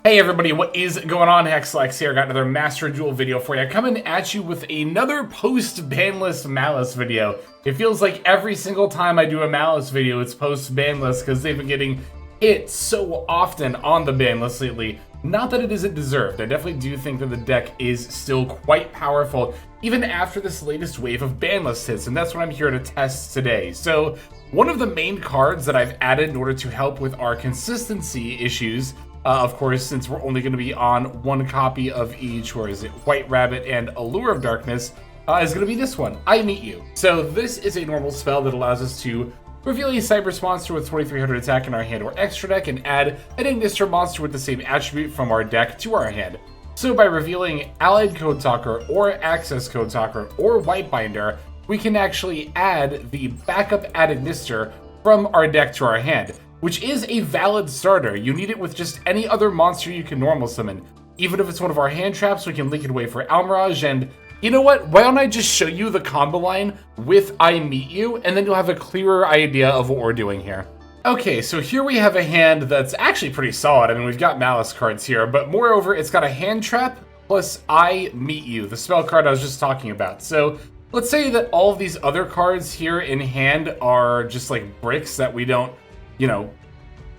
Hey everybody, what is going on? Hexlex here, got another Master Duel video for you. Coming at you with another post-ban list Maliss video. It feels like every single time I do a Maliss video, it's post-ban list because they've been getting hit so often on the ban list lately. Not that it isn't deserved. I definitely do think that the deck is still quite powerful, even after this latest wave of ban list hits, and that's what I'm here to test today. So, one of the main cards that I've added in order to help with our consistency issues, of course, since we're only going to be on one copy of each, or is it White Rabbit and Allure of Darkness, is going to be this one, I Meet You. So this is a normal spell that allows us to reveal a Cyberse monster with 2300 attack in our hand or extra deck, and add an Ignister monster with the same attribute from our deck to our hand. So by revealing Allied Code Talker, or Access Code Talker, or Whitebinder, we can actually add the backup Ad Ignister from our deck to our hand, which is a valid starter. You need it with just any other monster you can normal summon. Even if it's one of our hand traps, we can link it away for Almirage, and you know what? Why don't I just show you the combo line with I Meet You, and then you'll have a clearer idea of what we're doing here. Okay, so here we have a hand that's actually pretty solid. I mean, we've got Maliss cards here, but moreover, it's got a hand trap plus I Meet You, the spell card I was just talking about. So let's say that all of these other cards here in hand are just like bricks that we don't, you know,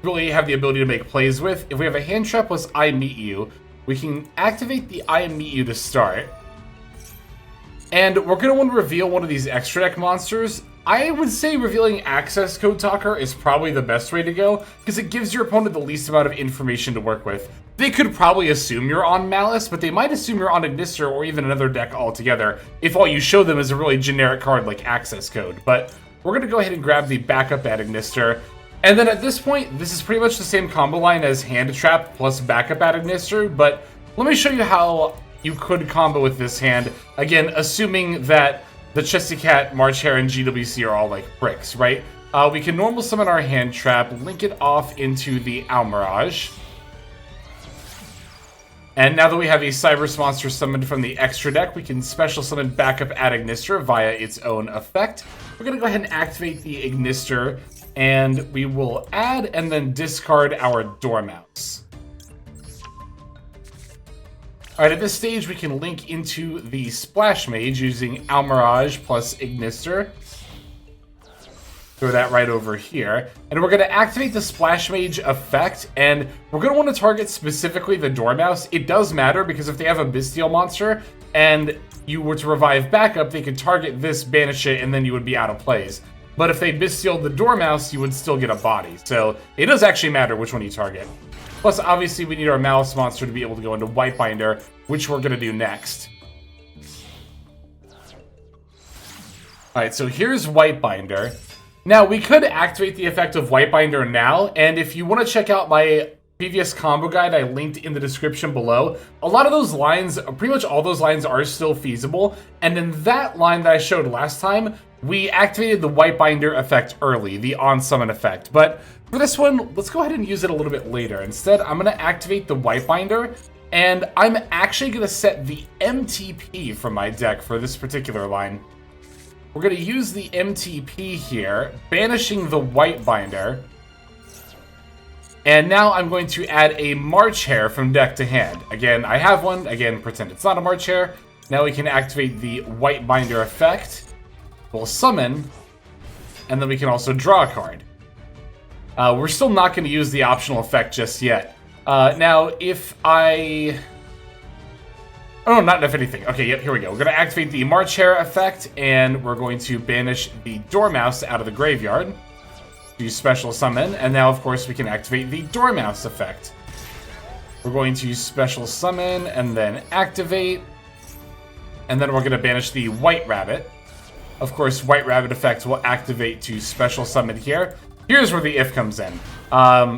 really have the ability to make plays with. If we have a hand trap plus I Meet You, we can activate the I Meet You to start. And we're going to want to reveal one of these extra deck monsters. I would say revealing Access Code Talker is probably the best way to go, because it gives your opponent the least amount of information to work with. They could probably assume you're on Maliss, but they might assume you're on Ignister or even another deck altogether, if all you show them is a really generic card like Access Code. But we're going to go ahead and grab the backup Ad Ignister. And then at this point, this is pretty much the same combo line as Hand Trap plus backup Ad Ignister, but let me show you how you could combo with this hand. Again, assuming that the Chesty Cat, March Hare, and GWC are all like bricks, right? We can normal summon our Hand Trap, link it off into the Almirage. And now that we have a Cyberse monster summoned from the extra deck, we can special summon backup Ad Ignister via its own effect. We're going to go ahead and activate the Ignister, and we will add and then discard our Dormouse. Alright, at this stage we can link into the Splash Mage using Almirage plus Ignister. Throw that right over here. And we're going to activate the Splash Mage effect, and we're going to want to target specifically the Dormouse. It does matter, because if they have a Bestial monster, and you were to revive backup, they could target this, banish it, and then you would be out of plays. But if they Bestialed the Dormouse, you would still get a body. So it does actually matter which one you target. Plus, obviously, we need our Maliss monster to be able to go into Whitebinder, which we're going to do next. Alright, so here's Whitebinder. Now, we could activate the effect of Whitebinder now, and if you want to check out my previous combo guide I linked in the description below, a lot of those lines, pretty much all those lines are still feasible, and in that line that I showed last time, we activated the Whitebinder effect early, the on-summon effect. But for this one, let's go ahead and use it a little bit later. Instead, I'm going to activate the Whitebinder, and I'm actually going to set the MTP from my deck for this particular line. We're going to use the MTP here, banishing the Whitebinder. And now I'm going to add a March Hare from deck to hand. Again, I have one. Again, pretend it's not a March Hare. Now we can activate the Whitebinder effect. We'll summon, and then we can also draw a card. We're still not going to use the optional effect just yet. Now, if I... Oh, not if anything. Okay, yep, here we go. We're going to activate the March Hare effect, and we're going to banish the Dormouse out of the graveyard. Do special summon, and now, of course, we can activate the Dormouse effect. We're going to special summon, and then activate. And then we're going to banish the White Rabbit. Of course, White Rabbit effect will activate to special summon here. Here's where the if comes in.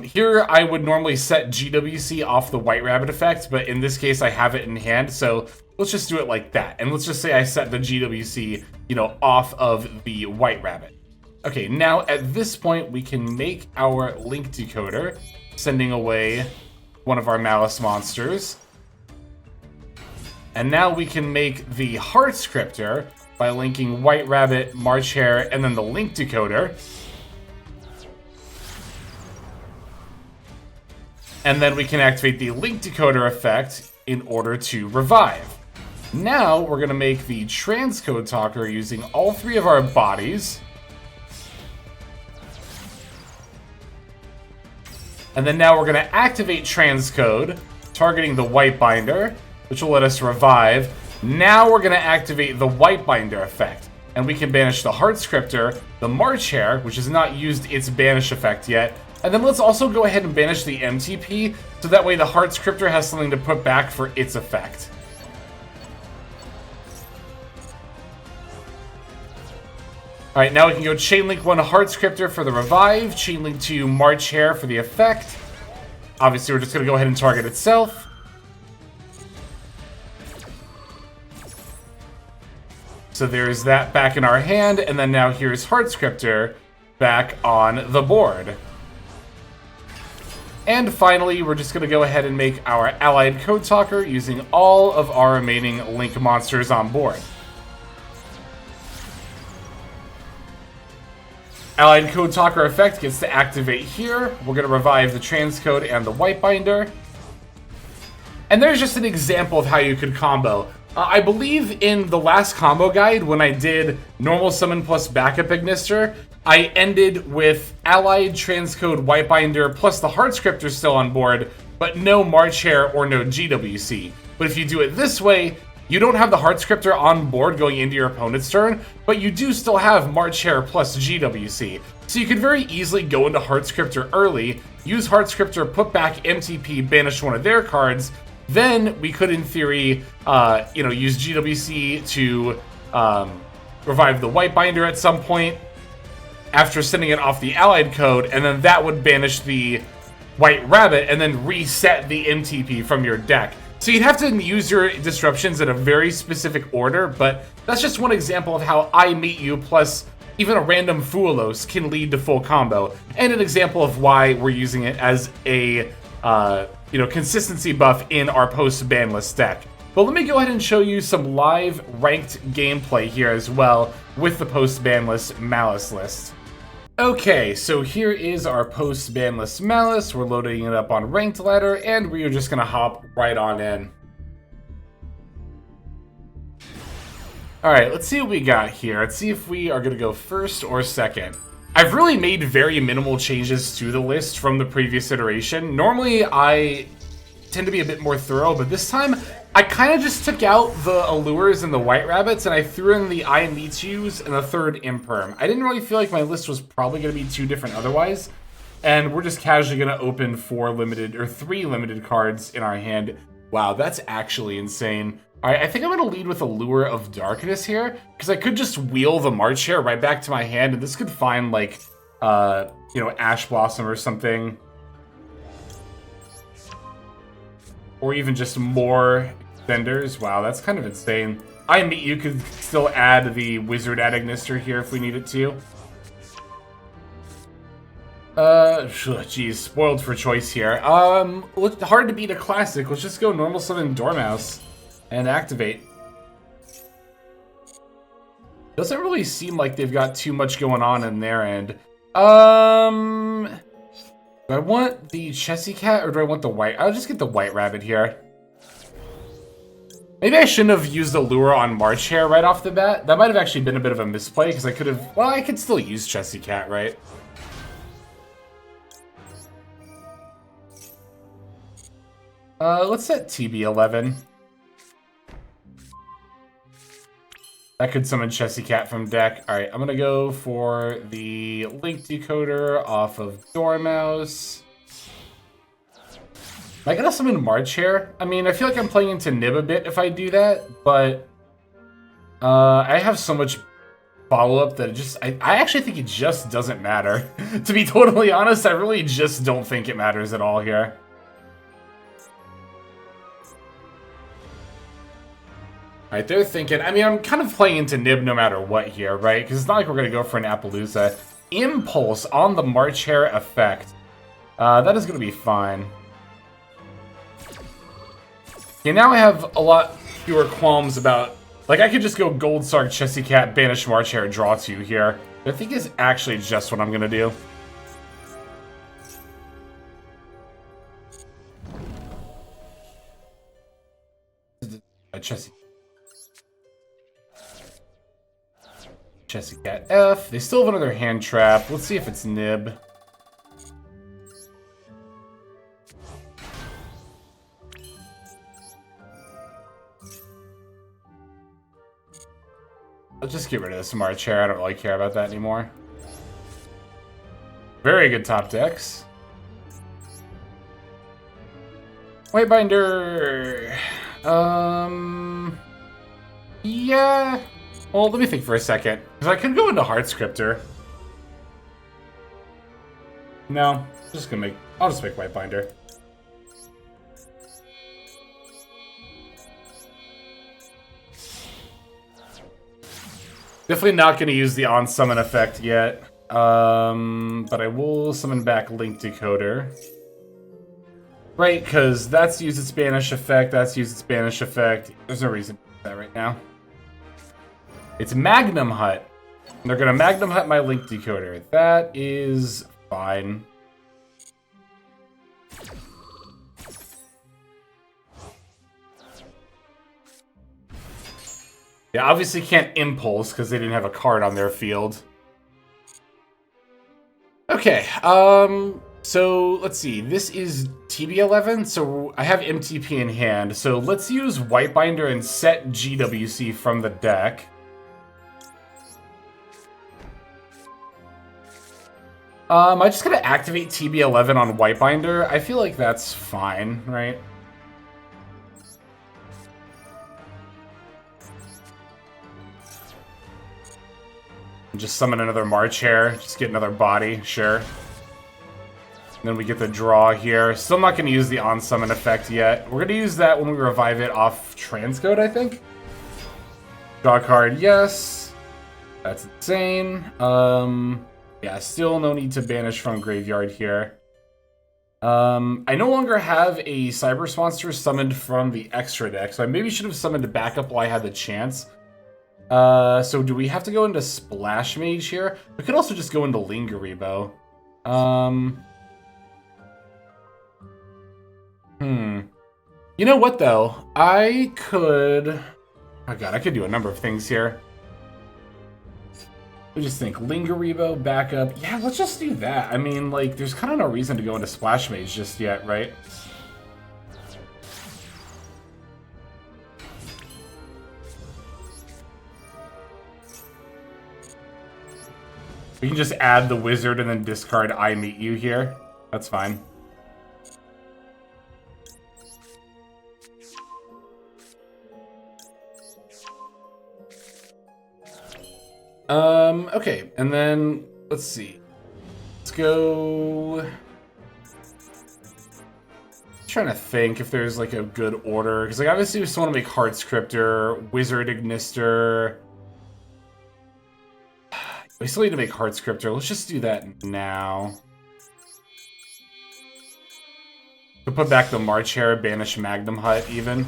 Here I would normally set GWC off the White Rabbit effect, but in this case I have it in hand, so let's just do it like that. And let's just say I set the GWC, you know, off of the White Rabbit. Okay, now at this point we can make our link decoder, sending away one of our Maliss monsters. And now we can make the Heart Scripter by linking White Rabbit, March Hare, and then the link decoder. And then we can activate the link decoder effect in order to revive. Now we're going to make the transcode talker using all 3 of our bodies. And then now we're going to activate transcode, targeting the white binder, which will let us revive. Now we're going to activate the white binder effect. And we can banish the heart scripter, the March Hare, which has not used its banish effect yet. And then let's also go ahead and banish the MTP, so that way the heart scripter has something to put back for its effect. Alright, now we can go Chainlink 1 Heart Scripter for the revive, Chainlink 2 March Hare for the effect. Obviously, we're just going to go ahead and target itself. So there's that back in our hand, and then now here's Heart Scripter back on the board. And finally, we're just going to go ahead and make our Allied Code Talker using all of our remaining Link monsters on board. Allied Code Talker effect gets to activate here. We're going to revive the transcode and the white binder. And there's just an example of how you could combo. I believe in the last combo guide, when I did normal summon plus backup Ignister, I ended with Allied transcode white binder plus the heart scripter still on board, but no March Hare or no GWC. But if you do it this way, you don't have the heart scripter on board going into your opponent's turn, but you do still have March Hare plus GWC. So you could very easily go into heart scripter early, use heart scripter, put back MTP, banish one of their cards. Then we could, in theory, use GWC to revive the white binder at some point after sending it off the allied code, and then that would banish the white rabbit and then reset the MTP from your deck. So you'd have to use your disruptions in a very specific order, but that's just one example of how I Meet You plus even a random Fuelos can lead to full combo, and an example of why we're using it as a consistency buff in our post-ban list deck. But let me go ahead and show you some live ranked gameplay here as well with the post-ban list Maliss list. Okay, so here is our post-ban list Maliss. We're loading it up on ranked ladder, and we are just gonna hop right on in. Alright, let's see what we got here. Let's see if we are gonna go first or second. I've really made very minimal changes to the list from the previous iteration. Normally, I tend to be a bit more thorough, but this time, I kind of just took out the Allures and the White Rabbits, and I threw in the I Meet Yous and the third Imperm. I didn't really feel like my list was probably going to be too different otherwise, and we're just casually going to open 3 limited cards in our hand. Wow, that's actually insane. Alright, I think I'm going to lead with Allure of Darkness here, because I could just wheel the March Hare right back to my hand, and this could find, like, Ash Blossom or something. Or even just more extenders. Wow, that's kind of insane. I Meet You could still add the Wizard at Ignister here if we needed to. Geez, spoiled for choice here. Look, hard to beat a classic. Let's just go normal summon Dormouse and activate. Doesn't really seem like they've got too much going on in their end. Do I want the Chessy Cat or do I want the white? I'll just get the White Rabbit here. Maybe I shouldn't have used the Lure on March Hare right off the bat. That might have actually been a bit of a misplay because I could have... Well, I could still use Chessy Cat, right? Let's set TB11. That could summon Chessy Cat from deck. Alright, I'm gonna go for the Link Decoder off of Dormouse. Am I gonna summon March Hare? I mean, I feel like I'm playing into Nib a bit if I do that, but I have so much follow-up that it just... I actually think it just doesn't matter. To be totally honest, I really just don't think it matters at all here. Alright, they're thinking... I mean, I'm kind of playing into Nib no matter what here, right? Because it's not like we're going to go for an Appaloosa. Impulse on the March Hare effect. That is going to be fine. Okay, now I have a lot fewer qualms about... Like, I could just go Gold Sark, Chessy Cat, Banish March Hare, draw 2 here. I think is actually just what I'm going to do. Chessie. Chessie Cat F. They still have another hand trap. Let's see if it's Nib. I'll just get rid of the Smart Chair. I don't really care about that anymore. Very good top decks. Whitebinder. Yeah. Well, let me think for a second. Because I could go into Heartscriptor. No. I'll just make Whitebinder. Definitely not going to use the on-summon effect yet. But I will summon back Link Decoder. Right, because that's used its Spanish effect, that's used its Spanish effect. There's no reason to do that right now. It's Magnum Hut. They're going to Magnum Hut my Link Decoder. That is fine. Yeah, obviously can't Impulse because they didn't have a card on their field. Okay, so let's see. This is TB11, so I have MTP in hand. So let's use Whitebinder and set GWC from the deck. I just gotta activate TB11 on Whitebinder. I feel like that's fine, right? Just summon another March Hare, just get another body, sure. And then we get the draw here. Still not going to use the on-summon effect yet. We're going to use that when we revive it off Transcode, I think. Draw card, yes. That's insane. Yeah, still no need to banish from Graveyard here. I no longer have a Cyber Monster summoned from the extra deck, so I maybe should have summoned a backup while I had the chance. So do we have to go into Splash Mage here? We could also just go into Lingaribo. You know what, though? I could... Oh god, I could do a number of things here. We just think Lingaribo, backup. Yeah, let's just do that. I mean, like, there's kind of no reason to go into Splash Mage just yet, right? We can just add the wizard and then discard I Meet You here. That's fine. Okay, and then let's see. Let's go. I'm trying to think if there's like a good order, because like obviously we still want to make Heartscriptor, Wizard Ignister. We still need to make Heartscriptor. Let's just do that now. We'll put back the March Hare, banish Magnum Hut even.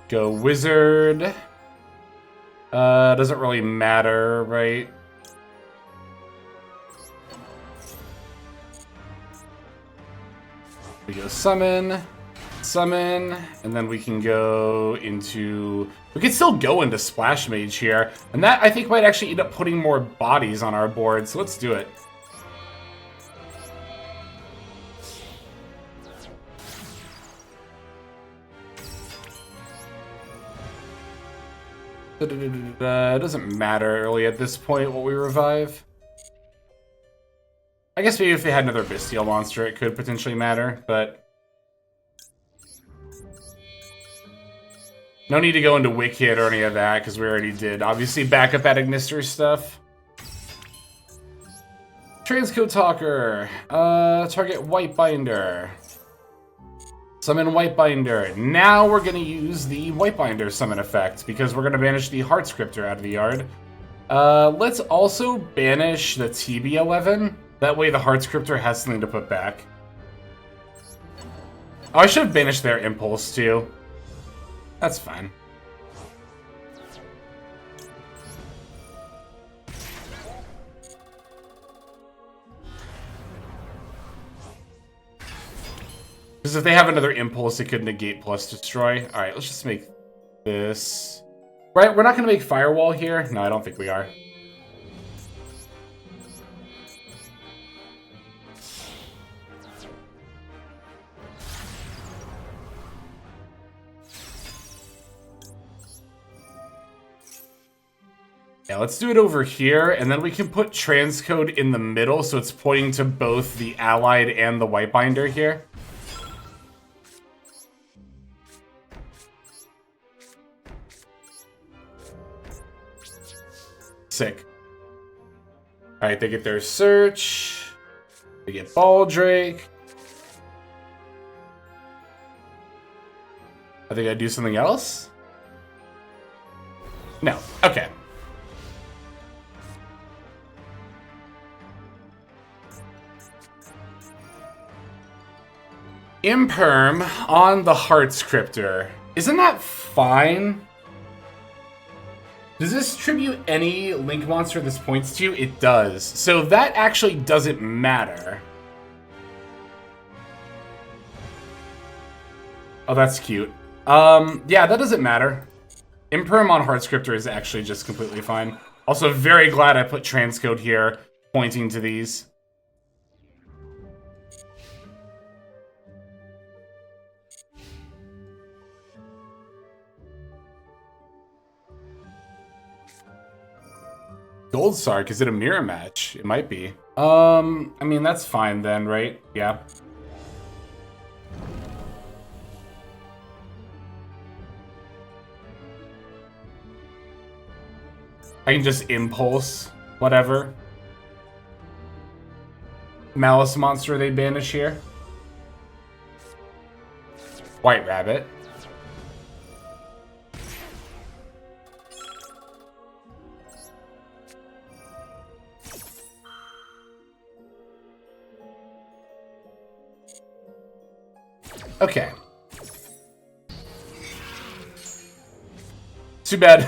Go Wizard. Doesn't really matter, right? We go summon, summon, and then we can go into... We could still go into Splash Mage here, and that I think might actually end up putting more bodies on our board, so let's do it. It doesn't matter really at this point what we revive. I guess maybe if they had another Bestial monster, it could potentially matter, but... No need to go into Wicked or any of that, because we already did. Obviously, backup at Ignister stuff. Transcode Talker. Target Whitebinder. Summon Whitebinder. Now we're going to use the Whitebinder summon effect, because we're going to banish the Heartscriptor out of the yard. Let's also banish the TB11. That way the Heartscriptor has something to put back. Oh, I should have banished their Impulse, too. That's fine. if they have another impulse, it could negate plus destroy. All right, let's just make this. Right, we're not going to make firewall here. No, I don't think we are. Yeah, let's do it over here, and then we can put transcode in the middle, so it's pointing to both the allied and the white binder here. Sick. Alright, they get their search. They get Baldrake. I think I do something else? No. Okay. Imperm on the Heart Scripter. Isn't that fine? Does this tribute any Link monster this points to? It does. So that actually doesn't matter. Oh, that's cute. Yeah, that doesn't matter. Imperm on Heart Scripter is actually just completely fine. Also, very glad I put transcode here, pointing to these. Gold Sark, is it a mirror match? It might be. I mean, that's fine then, right? Yeah. I can just impulse, whatever. Maliss monster they banish here. White Rabbit. Okay. Too bad.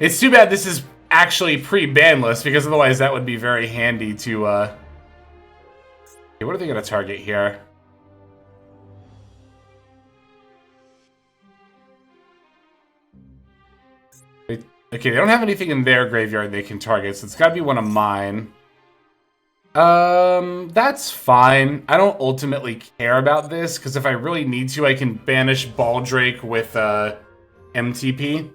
It's too bad this is actually pre-ban list, because otherwise that would be very handy to, Okay, what are they gonna target here? Okay, they don't have anything in their graveyard they can target, so it's gotta be one of mine. That's fine. I don't ultimately care about this, because if I really need to, I can banish Baldrake with, MTP.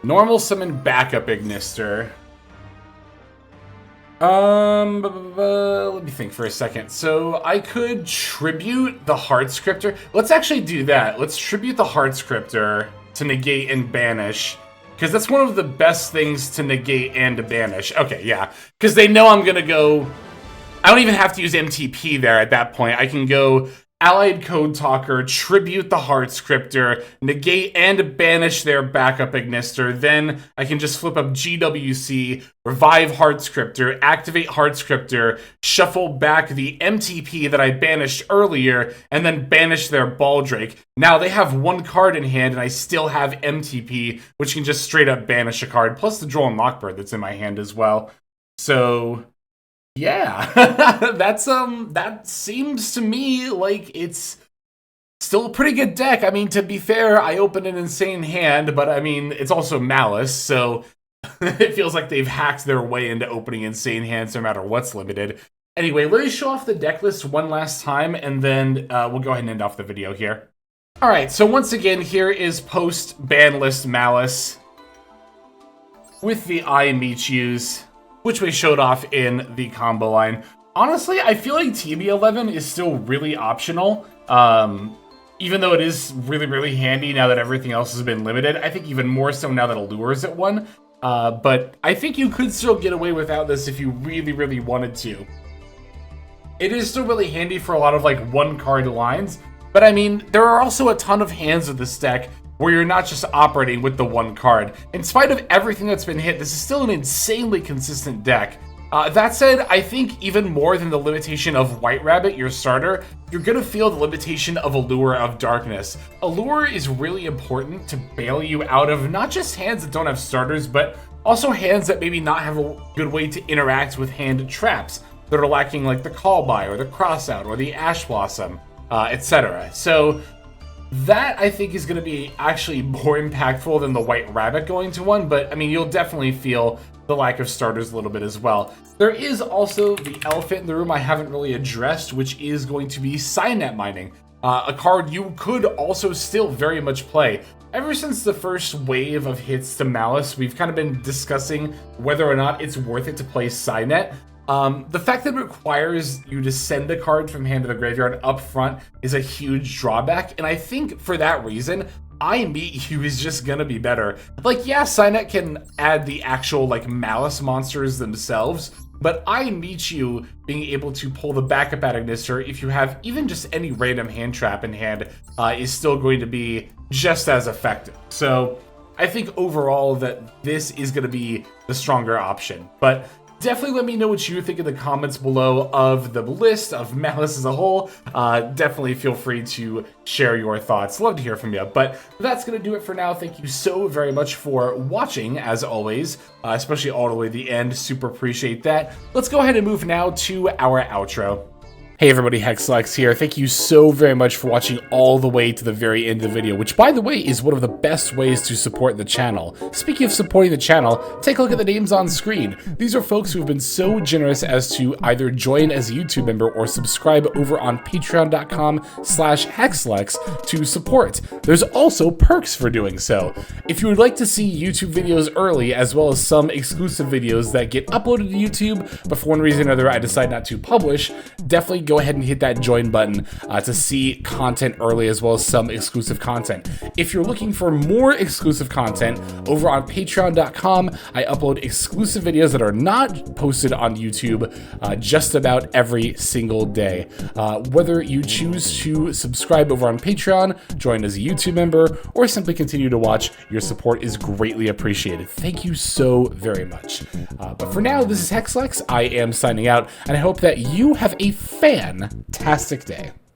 Normal summon backup Ignister. Let me think for a second. So I could tribute the Heart Scripter. Let's actually do that. Let's tribute the Heart Scripter to negate and banish, because that's one of the best things to negate and to banish. Okay, yeah, because they know I'm gonna go. I don't even have to use MTP there at that point. I can go Allied Code Talker, tribute the Heart Scripter, negate and banish their backup Ignister. Then I can just flip up GWC, revive Heart Scripter, activate Heart Scripter, shuffle back the MTP that I banished earlier, and then banish their Baldrake. Now they have one card in hand, and I still have MTP, which can just straight up banish a card, plus the Droll and Lockbird that's in my hand as well. So yeah, that seems to me like it's still a pretty good deck. I mean, to be fair, I opened an insane hand, but I mean, it's also Maliss, so it feels like they've hacked their way into opening insane hands no matter what's limited. Anyway, let me show off the deck list one last time, and then we'll go ahead and end off the video here. Alright, so once again, here is post-ban list Maliss with the I Michus, which we showed off in the combo line. Honestly, I feel like TB11 is still really optional. Even though it is really, really handy now that everything else has been limited. I think even more so now that Allure's at 1. But I think you could still get away without this if you really, really wanted to. It is still really handy for a lot of, like, one-card lines. But, I mean, there are also a ton of hands of this deck where you're not just operating with the one card. In spite of everything that's been hit, this is still an insanely consistent deck. That said, I think even more than the limitation of White Rabbit, your starter, you're gonna feel the limitation of Allure of Darkness. Allure is really important to bail you out of not just hands that don't have starters, but also hands that maybe not have a good way to interact with hand traps that are lacking, like the Call By or the Crossout or the Ash Blossom, etc. So that, I think, is going to be actually more impactful than the White Rabbit going to one, but I mean, you'll definitely feel the lack of starters a little bit as well. There is also the elephant in the room I haven't really addressed, which is going to be Signet Mining, a card you could also still very much play. Ever since the first wave of hits to Maliss, we've kind of been discussing whether or not it's worth it to play Signet. The fact that it requires you to send a card from hand to the graveyard up front is a huge drawback, and I think for that reason, I Meet You is just gonna be better. Like, yeah, Signet can add the actual, like, Maliss monsters themselves, but I Meet You being able to pull the backup at Ignister if you have even just any random hand trap in hand is still going to be just as effective. So I think overall that this is gonna be the stronger option, but definitely let me know what you think in the comments below of the list of Maliss as a whole. Definitely feel free to share your thoughts. Love to hear from you. But that's going to do it for now. Thank you so very much for watching, as always, especially all the way to the end. Super appreciate that. Let's go ahead and move now to our outro. Hey everybody, Hexlex here. Thank you so very much for watching all the way to the very end of the video, which, by the way, is one of the best ways to support the channel. Speaking of supporting the channel, take a look at the names on screen. These are folks who have been so generous as to either join as a YouTube member or subscribe over on patreon.com/Hexlex to support. There's also perks for doing so. If you would like to see YouTube videos early, as well as some exclusive videos that get uploaded to YouTube, but for one reason or another I decide not to publish, definitely go ahead and hit that join button to see content early, as well as some exclusive content. If you're looking for more exclusive content, over on patreon.com, I upload exclusive videos that are not posted on YouTube just about every single day. Whether you choose to subscribe over on Patreon, join as a YouTube member, or simply continue to watch, your support is greatly appreciated. Thank you so very much. But for now, this is Hexlex. I am signing out, and I hope that you have a fantastic day.